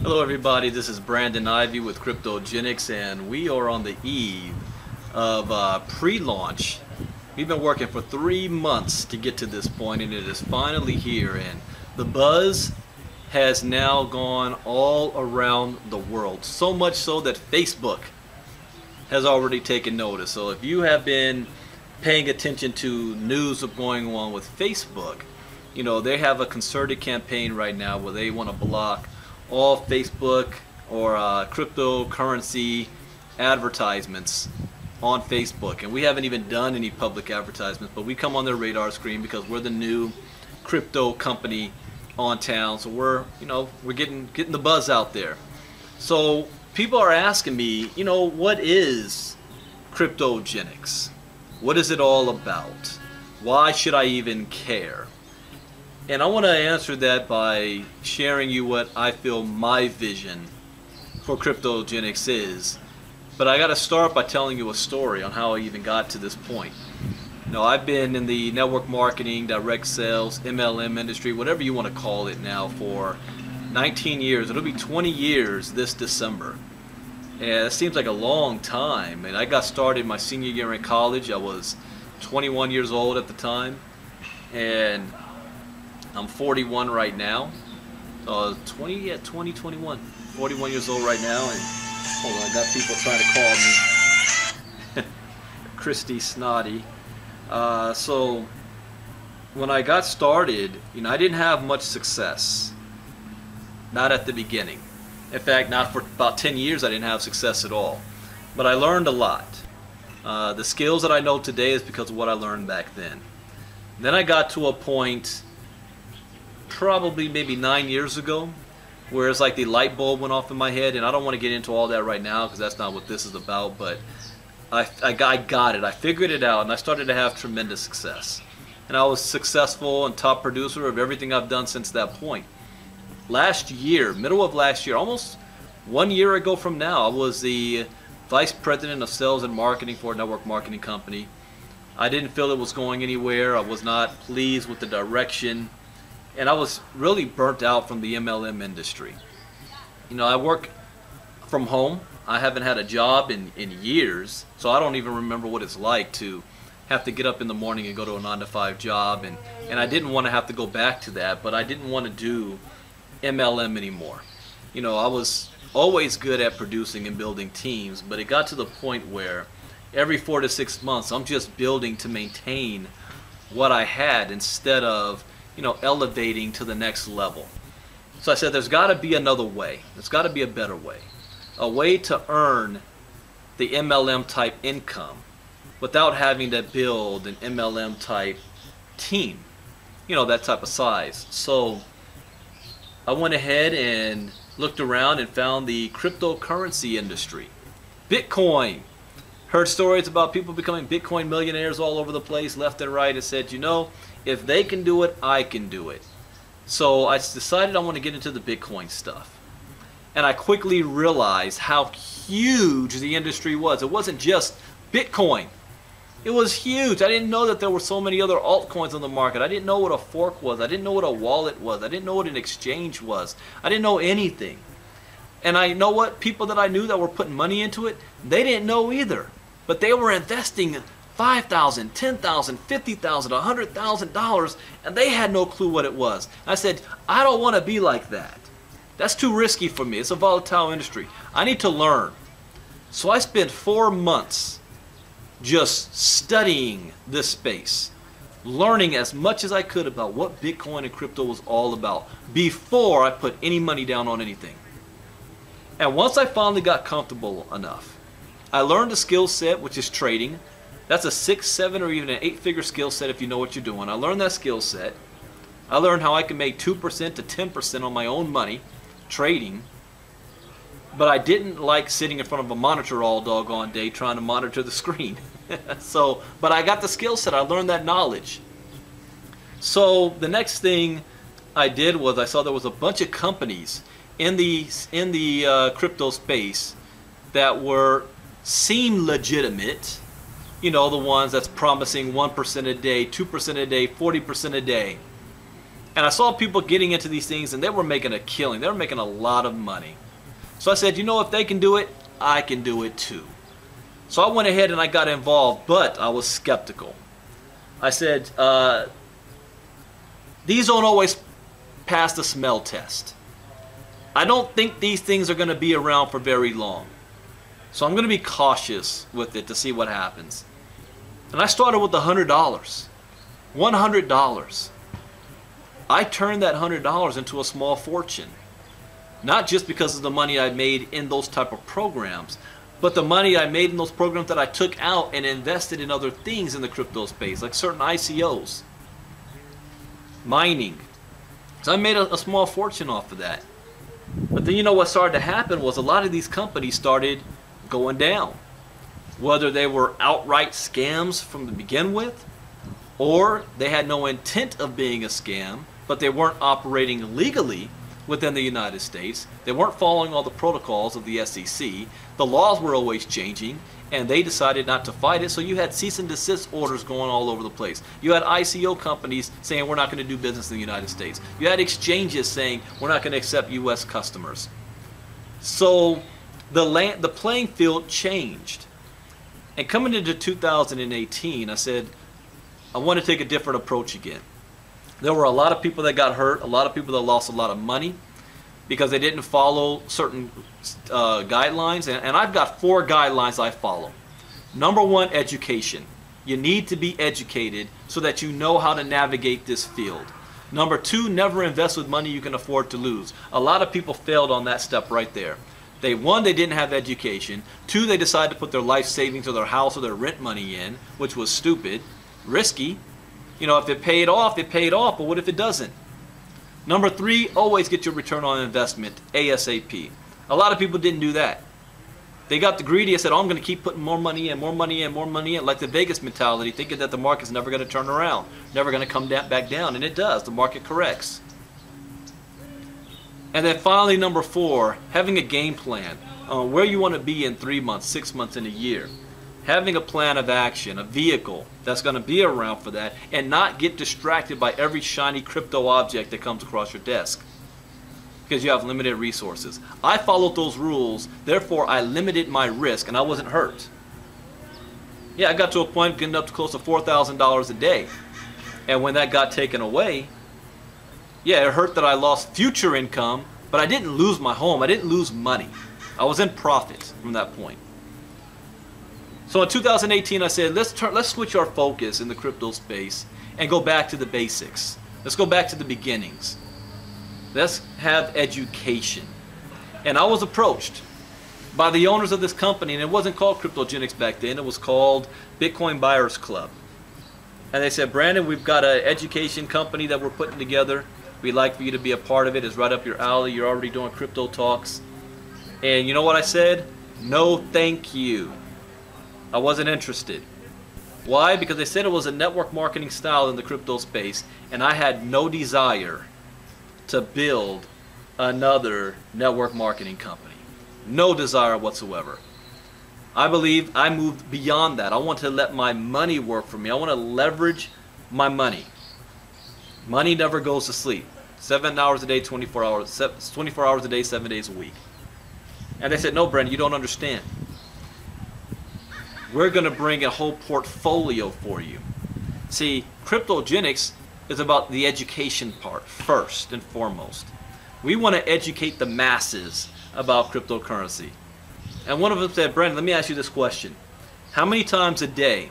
Hello everybody, this is Brandon Ivey with KryptoGeneX, and we are on the eve of pre-launch. We've been working for 3 months to get to this point, and it is finally here, and the buzz has now gone all around the world, so much so that Facebook has already taken notice. So if you have been paying attention to news of going on with Facebook, you know, they have a concerted campaign right now where they want to block all Facebook or cryptocurrency advertisements on Facebook. And we haven't even done any public advertisements, but we come on their radar screen because we're the new crypto company on town. So we're getting the buzz out there. So people are asking me, what is KryptoGeneX? What is it all about? Why should I even care? And I want to answer that by sharing you what I feel my vision for KryptoGeneX is. But I got to start by telling you a story on how I even got to this point. I've been in the network marketing, direct sales, MLM industry, whatever you want to call it now, for 19 years. It'll be 20 years this December. And it seems like a long time. And I got started my senior year in college. I was 21 years old at the time. And I'm 41 right now. 21. 41 years old right now. And hold on, I got people trying to call me. Christy Snotty. So when I got started, I didn't have much success. Not at the beginning. In fact, not for about 10 years I didn't have success at all. But I learned a lot. The skills that I know today is because of what I learned back then. Then I got to a point, probably maybe 9 years ago, where it's like the light bulb went off in my head, and I don't want to get into all that right now because that's not what this is about, but I got it. I figured it out, and I started to have tremendous success. And I was successful and top producer of everything I've done since that point. Last year, middle of last year, almost 1 year ago from now, I was the Vice President of Sales and Marketing for a network marketing company. I didn't feel it was going anywhere. I was not pleased with the direction. And I was really burnt out from the MLM industry. I work from home. I haven't had a job in years, so I don't even remember what it's like to have to get up in the morning and go to a 9-to-5 job. And I didn't want to have to go back to that, but I didn't want to do MLM anymore. I was always good at producing and building teams, but it got to the point where every 4 to 6 months I'm just building to maintain what I had instead of elevating to the next level. So I said there's got to be another way. There's got to be a better way. A way to earn the MLM type income without having to build an MLM type team. That type of size. So I went ahead and looked around and found the cryptocurrency industry. Bitcoin. Heard stories about people becoming Bitcoin millionaires all over the place, left and right, and said, if they can do it, I can do it. So I decided I want to get into the Bitcoin stuff. And I quickly realized how huge the industry was. It wasn't just Bitcoin. It was huge. I didn't know that there were so many other altcoins on the market. I didn't know what a fork was. I didn't know what a wallet was. I didn't know what an exchange was. I didn't know anything. And I know what people that I knew that were putting money into it, they didn't know either. But they were investing $5,000, $10,000, $50,000, $100,000, and they had no clue what it was. I said, I don't want to be like that. That's too risky for me. It's a volatile industry. I need to learn. So I spent 4 months just studying this space, learning as much as I could about what Bitcoin and crypto was all about before I put any money down on anything. And once I finally got comfortable enough, I learned a skill set, which is trading. That's a 6, 7, or even an 8-figure skill set if you know what you're doing. I learned that skill set. I learned how I can make 2% to 10% on my own money trading. But I didn't like sitting in front of a monitor all doggone day trying to monitor the screen. But I got the skill set. I learned that knowledge. So the next thing I did was I saw there was a bunch of companies in the crypto space that seemed legitimate. The ones that's promising 1% a day, 2% a day, 40% a day. And I saw people getting into these things and they were making a killing. They were making a lot of money. So I said, you know, if they can do it, I can do it too. So I went ahead and I got involved, but I was skeptical. I said, these don't always pass the smell test. I don't think these things are going to be around for very long. So I'm going to be cautious with it to see what happens. And I started with $100. $100. I turned that $100 into a small fortune. Not just because of the money I made in those type of programs, but the money I made in those programs that I took out and invested in other things in the crypto space, like certain ICOs, mining. So I made a small fortune off of that. But then you know what started to happen was a lot of these companies started going down. Whether they were outright scams from the begin with, or they had no intent of being a scam, but they weren't operating legally within the United States. They weren't following all the protocols of the SEC. The laws were always changing, and they decided not to fight it. So you had cease and desist orders going all over the place. You had ICO companies saying we're not going to do business in the United States. You had exchanges saying we're not going to accept U.S. customers. So the playing field changed. And coming into 2018, I said, I want to take a different approach again. There were a lot of people that got hurt, a lot of people that lost a lot of money because they didn't follow certain guidelines. And I've got 4 guidelines I follow. Number 1, education. You need to be educated so that you know how to navigate this field. Number 2, never invest with money you can afford to lose. A lot of people failed on that step right there. One, they didn't have education. 2, they decided to put their life savings or their house or their rent money in, which was stupid, risky. You know, if it paid off, it paid off, but what if it doesn't? Number 3, always get your return on investment ASAP. A lot of people didn't do that. They got the greedy and said, oh, I'm going to keep putting more money in, more money in, more money in, like the Vegas mentality, thinking that the market's never going to turn around, never going to come back down, and it does. The market corrects. And then finally, number 4, having a game plan on where you want to be in 3 months, 6 months, and a year. Having a plan of action, a vehicle that's going to be around for that, and not get distracted by every shiny crypto object that comes across your desk because you have limited resources. I followed those rules, therefore I limited my risk and I wasn't hurt. Yeah, I got to a point getting up to close to $4,000 a day, and when that got taken away, yeah, it hurt that I lost future income, but I didn't lose my home. I didn't lose money. I was in profit from that point. So in 2018, I said, let's switch our focus in the crypto space and go back to the basics. Let's go back to the beginnings. Let's have education. And I was approached by the owners of this company, and it wasn't called KryptoGeneX back then. It was called Bitcoin Buyers Club. And they said, Brandon, we've got an education company that we're putting together. We'd like for you to be a part of it. It's right up your alley. You're already doing crypto talks. And you know what I said? No, thank you. I wasn't interested. Why? Because they said it was a network marketing style in the crypto space, and I had no desire to build another network marketing company. No desire whatsoever. I believe I moved beyond that. I want to let my money work for me. I want to leverage my money. Money never goes to sleep. 7 hours a day, 24 hours a day, 7 days a week. And they said, no, Brandon, you don't understand. We're going to bring a whole portfolio for you. See, KryptoGeneX is about the education part first and foremost. We want to educate the masses about cryptocurrency. And one of them said, Brandon, let me ask you this question. How many times a day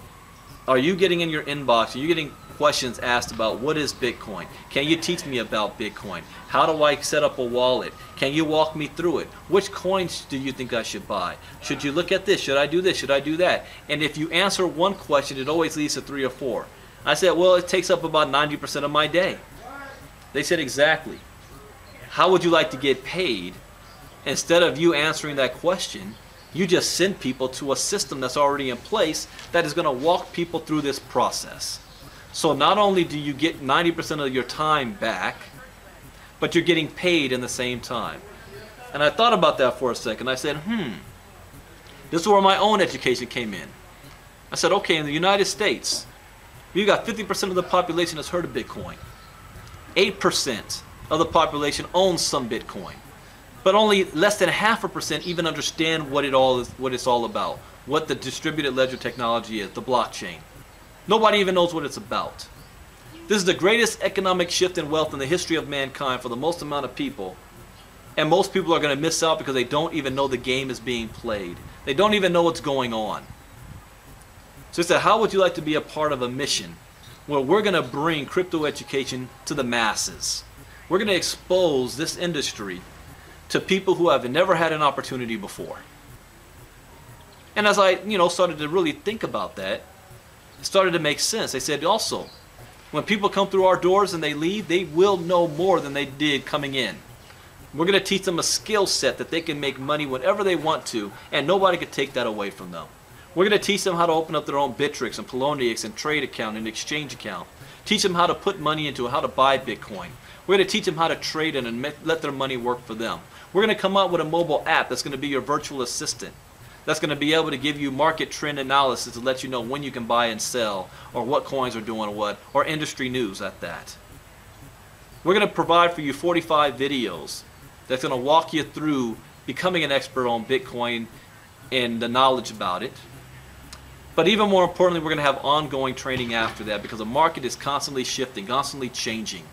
are you getting in your inbox, are you getting questions asked about what is Bitcoin? Can you teach me about Bitcoin? How do I set up a wallet? Can you walk me through it? Which coins do you think I should buy? Should you look at this? Should I do this? Should I do that? And if you answer one question, it always leads to 3 or 4. I said, well, it takes up about 90% of my day. They said, exactly. How would you like to get paid? Instead of you answering that question, you just send people to a system that's already in place that is going to walk people through this process. So not only do you get 90% of your time back, but you're getting paid in the same time. And I thought about that for a second. I said, this is where my own education came in. I said, okay, in the United States, we've got 50% of the population that's heard of Bitcoin. 8% of the population owns some Bitcoin. But only less than 0.5% even understand what it's all about, what the distributed ledger technology is, the blockchain. Nobody even knows what it's about. This is the greatest economic shift in wealth in the history of mankind for the most amount of people. And most people are going to miss out because they don't even know the game is being played. They don't even know what's going on. So I said, how would you like to be a part of a mission where we're going to bring crypto education to the masses? We're going to expose this industry to people who have never had an opportunity before. And as I, started to really think about that, it started to make sense. I said also, when people come through our doors and they leave, they will know more than they did coming in. We're going to teach them a skill set that they can make money whenever they want to, and nobody can take that away from them. We're going to teach them how to open up their own Bittrex and Poloniex and trade account and exchange account. Teach them how to put money into it, how to buy Bitcoin. We're going to teach them how to trade it and let their money work for them. We're going to come out with a mobile app that's going to be your virtual assistant. That's going to be able to give you market trend analysis to let you know when you can buy and sell, or what coins are doing what, or industry news at that. We're going to provide for you 45 videos that's going to walk you through becoming an expert on Bitcoin and the knowledge about it. But even more importantly, we're going to have ongoing training after that, because the market is constantly shifting, constantly changing.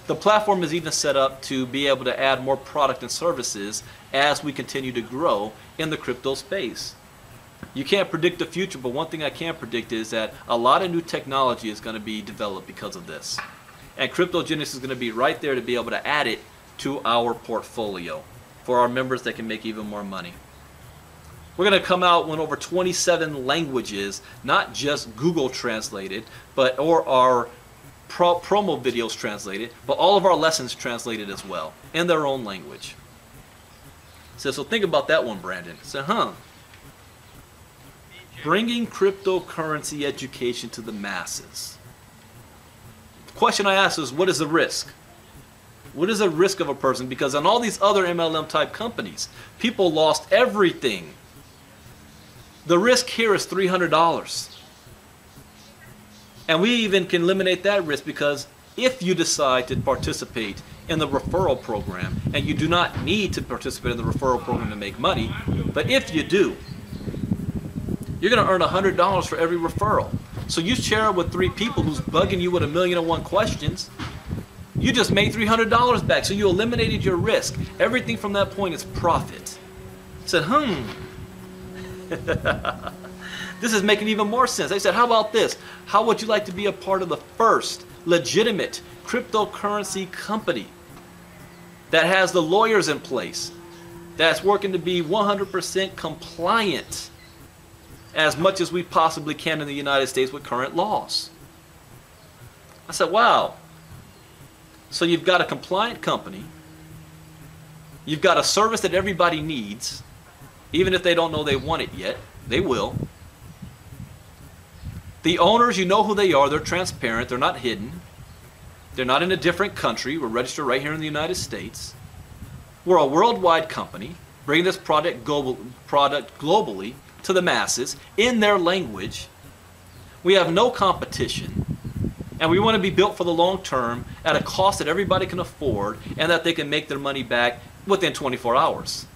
The platform is even set up to be able to add more product and services as we continue to grow in the crypto space. You can't predict the future, but one thing I can predict is that a lot of new technology is going to be developed because of this. And KryptoGeneX is going to be right there to be able to add it to our portfolio for our members that can make even more money. We're going to come out in over 27 languages, not just Google translated, or our promo videos translated, but all of our lessons translated as well in their own language. So think about that one, Brandon. So, bringing cryptocurrency education to the masses. The question I ask is, what is the risk? What is the risk of a person? Because on all these other MLM type companies, people lost everything. The risk here is $300. And we even can eliminate that risk, because if you decide to participate in the referral program, and you do not need to participate in the referral program to make money, but if you do, you're going to earn $100 for every referral. So you share it with 3 people who's bugging you with 1,000,001 questions. You just made $300 back, so you eliminated your risk. Everything from that point is profit. I said, this is making even more sense. I said, how about this? How would you like to be a part of the first legitimate cryptocurrency company that has the lawyers in place, that's working to be 100% compliant as much as we possibly can in the United States with current laws? I said, wow. So you've got a compliant company, you've got a service that everybody needs, even if they don't know they want it yet, they will. The owners, you know who they are, they're transparent, they're not hidden. They're not in a different country, we're registered right here in the United States. We're a worldwide company, bringing this product globally to the masses in their language. We have no competition. And we want to be built for the long term at a cost that everybody can afford, and that they can make their money back within 24 hours.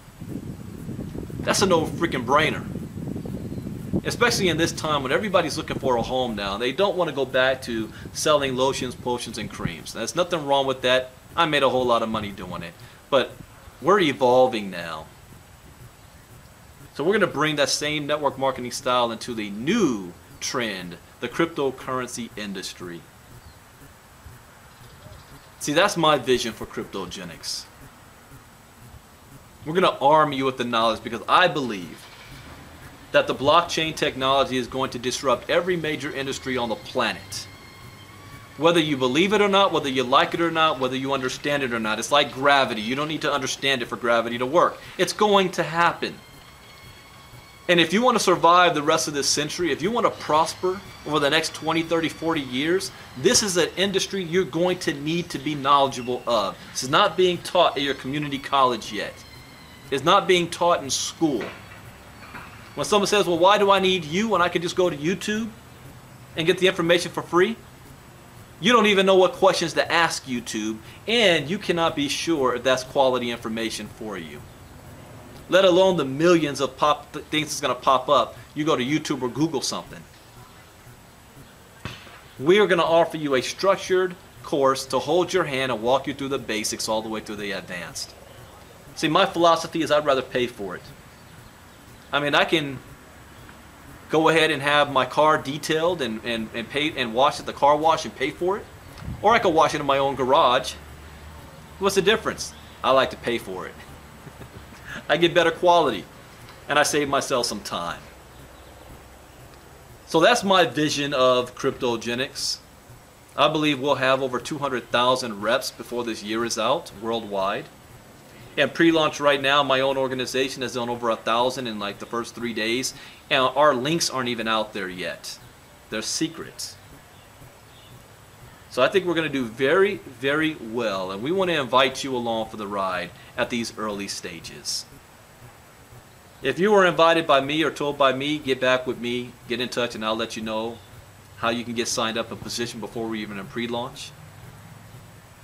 That's a no freaking brainer. Especially in this time when everybody's looking for a home now. They don't want to go back to selling lotions, potions, and creams. There's nothing wrong with that. I made a whole lot of money doing it. But we're evolving now. So we're going to bring that same network marketing style into the new trend, the cryptocurrency industry. See, that's my vision for KryptoGeneX. We're going to arm you with the knowledge, because I believe that the blockchain technology is going to disrupt every major industry on the planet. Whether you believe it or not, whether you like it or not, whether you understand it or not. It's like gravity. You don't need to understand it for gravity to work. It's going to happen. And if you want to survive the rest of this century, if you want to prosper over the next 20, 30, 40 years, this is an industry you're going to need to be knowledgeable of. This is not being taught at your community college yet. It's not being taught in school. When someone says, well, why do I need you when I can just go to YouTube and get the information for free? You don't even know what questions to ask YouTube, and you cannot be sure if that's quality information for you. Let alone the millions of things that's going to pop up. You go to YouTube or Google something. We are going to offer you a structured course to hold your hand and walk you through the basics all the way through the advanced. See, my philosophy is I'd rather pay for it. I mean, I can go ahead and have my car detailed and pay and wash at the car wash and pay for it, or I could wash it in my own garage. What's the difference? I like to pay for it. I get better quality, and I save myself some time. So that's my vision of KryptoGeneX. I believe we'll have over 200,000 reps before this year is out worldwide. And pre-launch right now, my own organization has done over 1,000 in like the first 3 days. And our links aren't even out there yet. They're secret. So I think we're going to do very, very well. And we want to invite you along for the ride at these early stages. If you were invited by me or told by me, get back with me, get in touch, and I'll let you know how you can get signed up and positioned before we're even in pre-launch.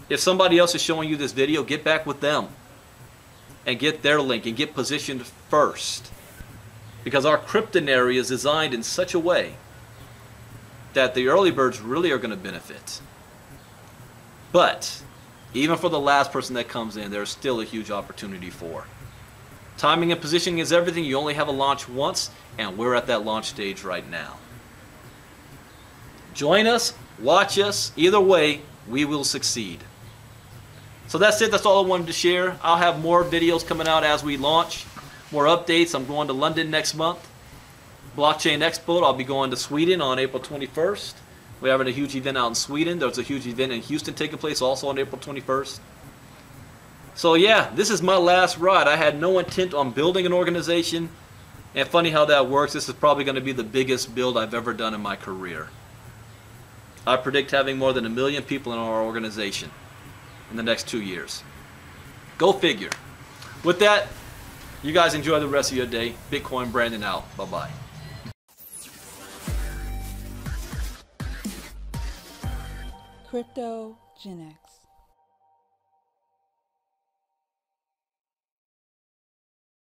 If somebody else is showing you this video, get back with them and get their link and get positioned first. Because our Kryptonary is designed in such a way that the early birds really are going to benefit. But even for the last person that comes in, there's still a huge opportunity for. Timing and positioning is everything. You only have a launch once, and we're at that launch stage right now. Join us, watch us. Either way, we will succeed. So that's it. That's all I wanted to share. I'll have more videos coming out as we launch. More updates. I'm going to London next month. Blockchain Expo. I'll be going to Sweden on April 21st. We're having a huge event out in Sweden. There's a huge event in Houston taking place also on April 21st. So yeah, this is my last ride. I had no intent on building an organization. And funny how that works. This is probably going to be the biggest build I've ever done in my career. I predict having more than 1 million people in our organization in the next 2 years. Go figure. With that, you guys enjoy the rest of your day. Bitcoin Brandon out. Bye-bye. KryptoGeneX.